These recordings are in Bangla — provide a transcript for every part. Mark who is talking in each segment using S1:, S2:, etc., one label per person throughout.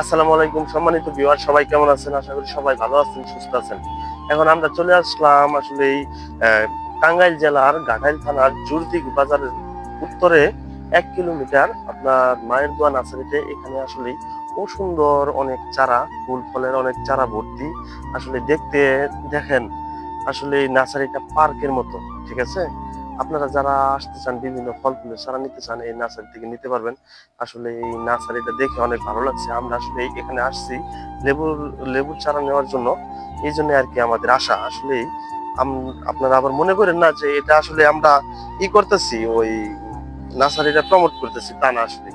S1: আসসালামু আলাইকুম সম্মানিত ভিউয়ার, সবাই কেমন আছেন? আশা করি সবাই ভালো আছেন, সুস্থ আছেন। এখন আমরা চলে আসলাম আসলে এই টাঙ্গাইল জেলার ঘাটাইল থানার জুরদিঘ বাজারের উত্তরে 1 কিলোমিটার আপনার মায়ের দোয়া নার্সারিতে। এখানে আসলে খুব সুন্দর অনেক চারা, ফুল ফলের অনেক চারা ভর্তি। আসলে দেখতে দেখেন আসলে এই নার্সারিটা পার্কের মতো, ঠিক আছে? আপনারা যারা আসতে চান, বিভিন্ন ফল ফুলের চারা নিতে চান, এই নার্সারি থেকে নিতে পারবেন। আসলে এই নার্সারিটা দেখে অনেক ভালো লাগছে। আমরা আসলে এখানে আসছি লেবুর লেবুর চারা নেওয়ার জন্য। এই জন্য আর কি আমাদের আশা। আসলে আপনারা আবার মনে করেন না যে এটা আসলে আমরা করতেছি, ওই নার্সারিটা প্রমোট করতেছি, তা না আসলে।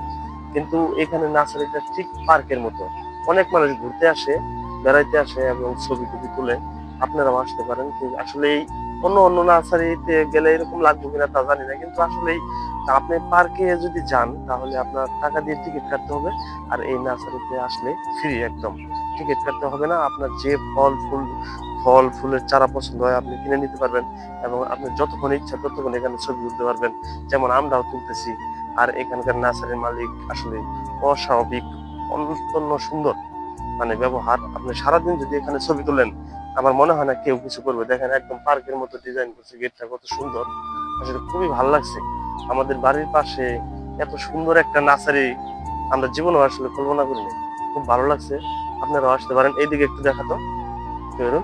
S1: কিন্তু এখানে নার্সারিটা ঠিক পার্কের মতো। অনেক মানুষ ঘুরতে আসে, বেড়াইতে আসে এবং ছবি টবি তুলে। আপনারাও আসতে পারেন। কিন্তু আসলে অন্য অন্য নার্সারিতে গেলে এরকম লাগবে কিনা তা জানি না, কিন্তু আসলে আপনি পার্কে যদি যান তাহলে আপনার টাকা দিয়ে টিকিট কাটতে হবে। আর এই নার্সারিতে আসলে ফ্রি একদম, টিকিট কাটতে হবে না। আপনার যে ফল ফুলের চারা পছন্দ হয় আপনি কিনে নিতে পারবেন, এবং আপনি যতক্ষণ ইচ্ছা ততক্ষণ এখানে ছবি তুলতে পারবেন, যেমন আমরাও তুলতেছি। আর এখানকার নার্সারির মালিক আসলে অস্বাভাবিক, অত্যন্ত সুন্দর মানে ব্যবহার। আপনি সারাদিন যদি এখানে ছবি তোলেন, আমার মনে হয় না কেউ কিছু করবে। দেখেন একদম পার্কের মতো ডিজাইন করছে, গেটটা কত সুন্দর। আসলে খুবই ভালো লাগছে। আমাদের বাড়ির পাশে এত সুন্দর একটা নার্সারি আমরা জীবনেও আসলে কল্পনা করিনি। খুব ভালো লাগছে। আপনারাও আসতে পারেন। এইদিকে একটু দেখাতো, বেরোন।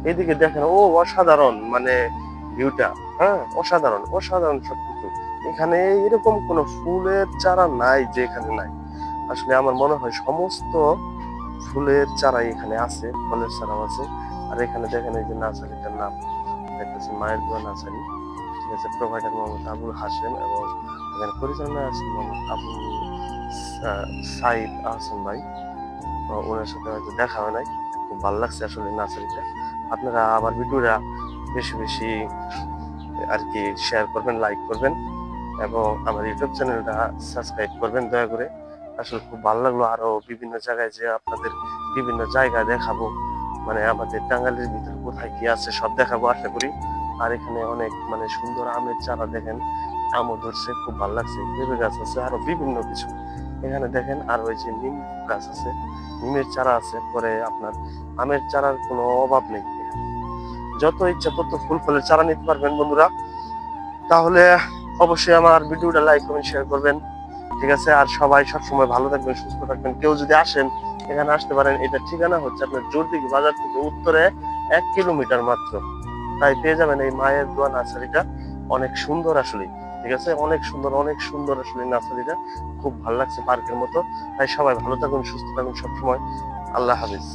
S1: এইদিকে দেখেন, অসাধারণ মানে ভিউটা। হ্যাঁ, অসাধারণ অসাধারণ সবকিছু। এখানে এরকম কোনো ফুলের চারা নাই যে এখানে নাই। আসলে আমার মনে হয় সমস্ত ফুলের চারাই এখানে আছে, ফলের চারাও আছে। আর এখানে দেখেন এই যে নার্সারিটার নাম দেখতেছেন মায়ের দোয়া নার্সারি, ঠিক আছে? প্রোভাইডার মোহাম্মদ আবুল হাশেম, এবং এখানে পরিচালনায় আছেন মোহাম্মদ আবু সাইদ আহসান ভাই। তো ওনার সাথে হয়তো দেখা হয় নাই। খুব ভালো লাগছে আসলে নার্সারিটা। আপনারা আমার ভিডিওটা বেশি বেশি আর কি শেয়ার করবেন, লাইক করবেন, এবং আমার ইউটিউব চ্যানেলটা সাবস্ক্রাইব করবেন দয়া করে। আসলে খুব ভালো লাগলো। আরো বিভিন্ন জায়গায় যে আপনাদের বিভিন্ন জায়গা দেখাবো, মানে আমাদের টাঙ্গাইলের ভিতরে কোথায় কি আছে সব দেখাবো আশা করি। আর এখানে অনেক মানে সুন্দর আমের চারা দেখেন, আমও ধরছে, খুব ভালো লাগছে। পেঁপে গাছ আছে, আরো বিভিন্ন কিছু এখানে দেখেন। আর ওই যে নিম গাছ আছে, নিমের চারা আছে। পরে আপনার আমের চারার কোনো অভাব নেই এখানে। যত ইচ্ছা তত ফুল ফলের চারা নিতে পারবেন বন্ধুরা। তাহলে অবশ্যই আমার ভিডিওটা লাইক কমেন্ট শেয়ার করবেন, ঠিক আছে? আর সবাই সবসময় ভালো থাকবেন, সুস্থ থাকবেন। কেউ যদি আসেন এখানে আসতে পারেন। এটা ঠিকানা হচ্ছে আপনার জোরদিঘি বাজার থেকে উত্তরে 1 কিলোমিটার মাত্র। তাই পেয়ে যাবেন এই মায়ের দোয়া নার্সারিটা। অনেক সুন্দর আসলে, ঠিক আছে? অনেক সুন্দর, অনেক সুন্দর আসলে নার্সারিটা। খুব ভালো লাগছে পার্কের মতো। তাই সবাই ভালো থাকুন, সুস্থ থাকুন সবসময়। আল্লাহ হাফিজ।